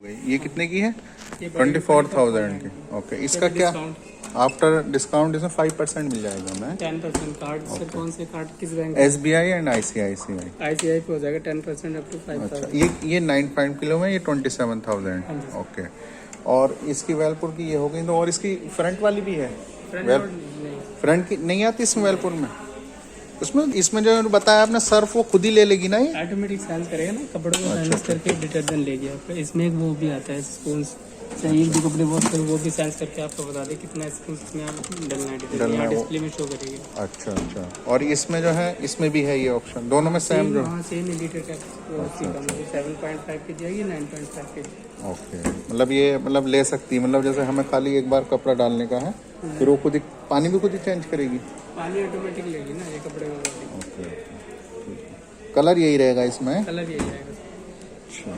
ये कितने की है? 24,000 की। ओके, इसका क्या आफ्टर डिस्काउंट इसमें 5% मिल जाएगा? मैं 10% कार्ड से कौन से कार्ड किस bank? SBI and ICICI। ICICI पे हो जाएगा 10% अप टू 5,000। अच्छा, ये 9 किलो में ये 27,000। ओके, और इसकी वेलपुर की ये हो गई। तो और इसकी फ्रंट वाली भी है? फ्रंट की नहीं आती इसमें वेलपुर में? इसमें जो बताया आपने सर्फ वो खुद ही ले लेगी ना? ये ऑटोमेटिक सेंस करेगा ना, कपड़ों को सेंस करके डिटर्जेंट ले गया आपका। इसमें एक वो भी आता है स्पून, चाहिए जो कपड़े वॉश कर वो भी सेंस करके आपको बता दे कितना स्पून कितना डलना है, डिटेल डिस्प्ले में शो करेगी। अच्छा अच्छा, और इसमें जो है इसमें भी है ये ऑप्शन, दोनों में सेम जो? हाँ सेम लीटर का 7.5 kg आएगी, 9.5 kg। ओके, मतलब ये मतलब ले सकती है, मतलब जैसे हमें खाली एक बार कपड़ा डालने का है फिर वो खुद ही पानी भी खुद ही चेंज करेगी? पानी ऑटोमेटिक लेगी ना ये कपड़े में। ओके, कलर यही रहेगा इसमें? कलर यही रहेगा। अच्छा।